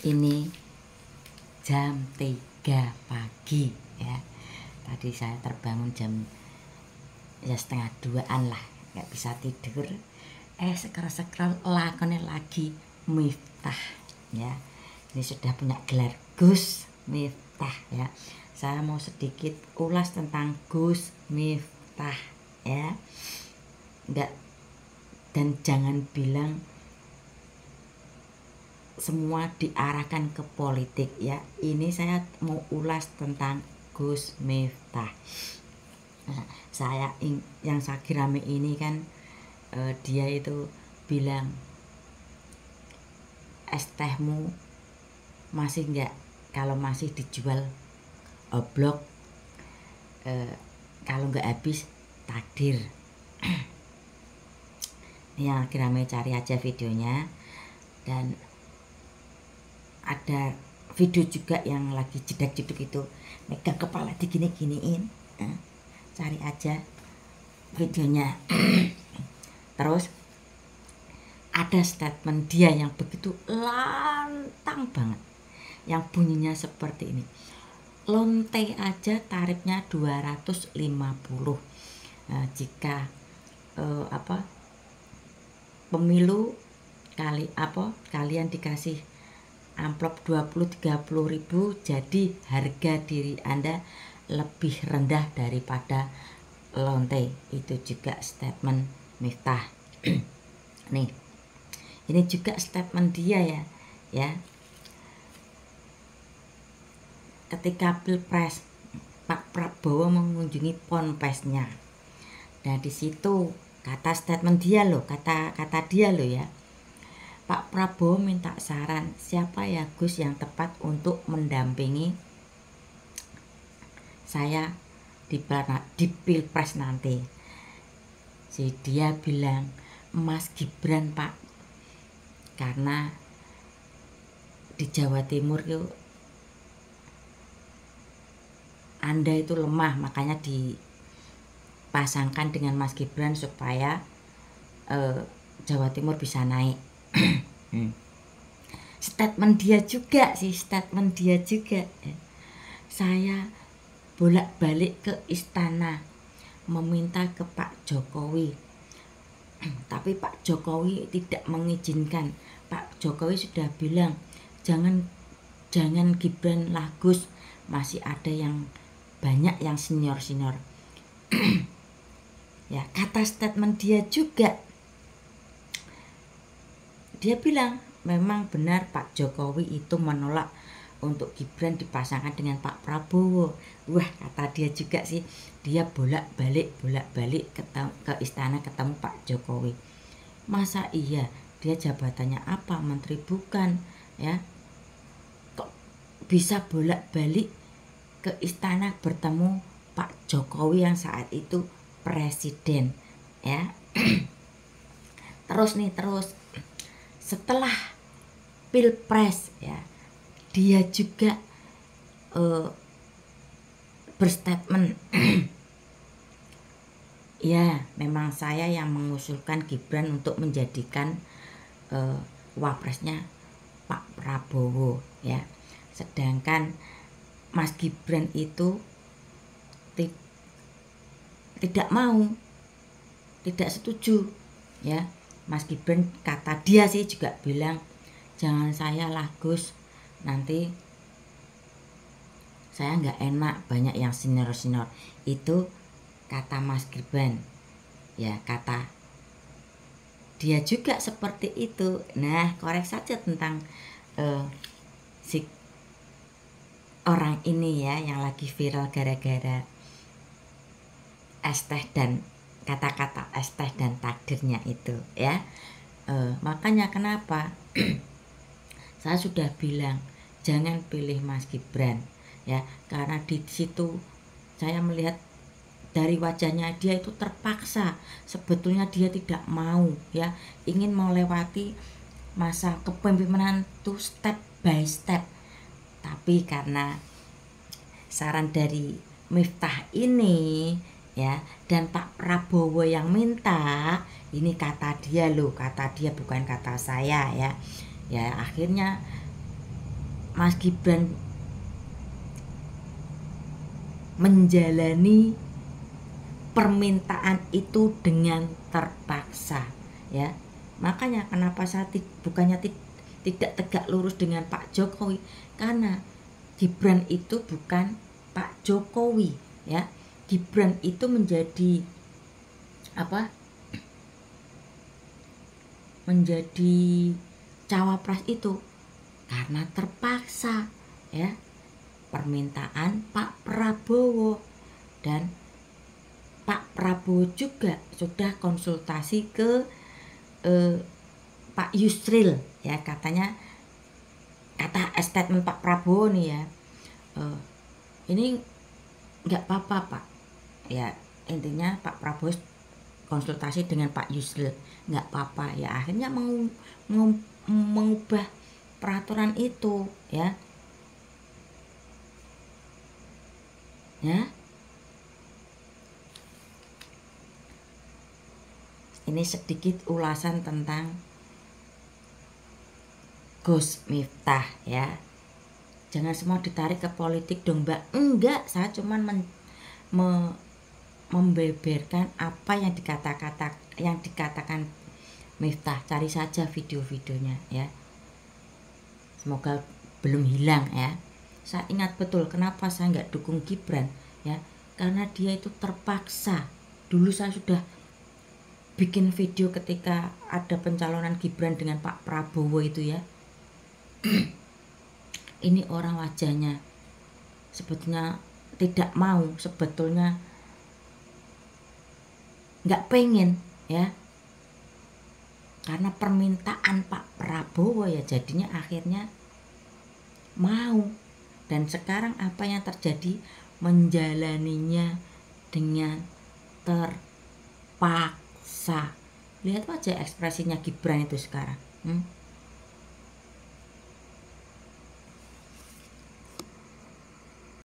Ini jam 3 pagi ya. Tadi saya terbangun jam ya setengah 2-an lah, nggak bisa tidur. Scroll lakonnya lagi Miftah ya. Ini sudah punya gelar Gus Miftah ya. Saya mau sedikit ulas tentang Gus Miftah ya. Enggak, dan jangan bilang semua diarahkan ke politik ya. Ini saya mau ulas tentang Gus Miftah. Nah, yang Sagirame ini kan dia itu bilang, es tehmu masih enggak, kalau masih dijual oblok, kalau enggak habis takdir. Ini yang Sagirame, cari aja videonya. Dan ada video juga yang lagi jedak-jeduk itu megang kepala digini-giniin, cari aja videonya. Terus ada statement dia yang begitu lantang banget, yang bunyinya seperti ini, lonte aja tarifnya 250. Jika pemilu kalian dikasih amplop 20-30 ribu, jadi harga diri Anda lebih rendah daripada lonte. Itu juga statement Miftah. Nih, ini juga statement dia ya. Ketika Pilpres, Pak Prabowo mengunjungi ponpesnya. Nah, di situ kata statement dia loh, kata dia loh ya. Pak Prabowo minta saran, siapa ya Gus yang tepat untuk mendampingi saya di Pilpres nanti. Dia bilang, Mas Gibran Pak, karena di Jawa Timur itu Anda itu lemah, makanya dipasangkan dengan Mas Gibran supaya Jawa Timur bisa naik. Statement dia juga. Saya bolak-balik ke istana meminta ke Pak Jokowi, tapi Pak Jokowi tidak mengizinkan. Pak Jokowi sudah bilang jangan Gibran lah Gus, masih ada yang banyak yang senior ya. Kata statement dia juga, dia bilang memang benar Pak Jokowi itu menolak untuk Gibran dipasangkan dengan Pak Prabowo. Wah, kata dia juga sih, dia bolak-balik ke istana ketemu Pak Jokowi. Masa iya, dia jabatannya apa, menteri bukan ya, kok bisa bolak-balik ke istana bertemu Pak Jokowi yang saat itu presiden ya. Terus setelah Pilpres ya, dia juga berstatement ya, memang saya yang mengusulkan Gibran untuk menjadikan wapresnya Pak Prabowo ya. Sedangkan Mas Gibran itu tidak setuju ya. Mas Gibran, kata dia sih juga bilang, jangan saya lah Gus, nanti saya nggak enak, banyak yang senior. Itu kata Mas Gibran ya, kata dia juga seperti itu. Nah, korek saja tentang si orang ini ya, yang lagi viral gara-gara es teh dan kata-kata es teh dan takdirnya itu ya. Makanya kenapa saya sudah bilang jangan pilih Mas Gibran ya, karena di situ saya melihat dari wajahnya dia itu terpaksa. Sebetulnya dia tidak mau ya, ingin melewati masa kepemimpinan itu step by step, tapi karena saran dari Miftah ini ya, dan Pak Prabowo yang minta, ini kata dia loh, kata dia bukan kata saya ya. Ya akhirnya Mas Gibran menjalani permintaan itu dengan terpaksa, ya. Makanya kenapa saya bukannya tidak tegak lurus dengan Pak Jokowi, karena Gibran itu bukan Pak Jokowi, ya. Gibran itu menjadi cawapres itu karena terpaksa, ya, permintaan Pak Prabowo. Dan Pak Prabowo juga sudah konsultasi ke Pak Yusril, ya, katanya, kata statement Pak Prabowo nih, ya, ini nggak apa-apa Pak, ya, intinya Pak Prabowo konsultasi dengan Pak Yusril, nggak apa-apa, ya, akhirnya mengubah peraturan itu, ya. Ini sedikit ulasan tentang Gus Miftah, ya. Jangan semua ditarik ke politik dong, Mbak. Enggak, saya cuman membeberkan apa yang dikatakan Miftah. Cari saja video-videonya, ya. Semoga belum hilang, ya. Saya ingat betul kenapa saya nggak dukung Gibran, ya, karena dia itu terpaksa. Dulu saya sudah bikin video ketika ada pencalonan Gibran dengan Pak Prabowo itu, ya. Ini orang wajahnya sebetulnya tidak mau, sebetulnya nggak pengen, ya, karena permintaan Pak Prabowo, ya, jadinya akhirnya mau. Dan sekarang apa yang terjadi? Menjalaninya dengan terpaksa. Lihat aja ekspresinya Gibran itu sekarang,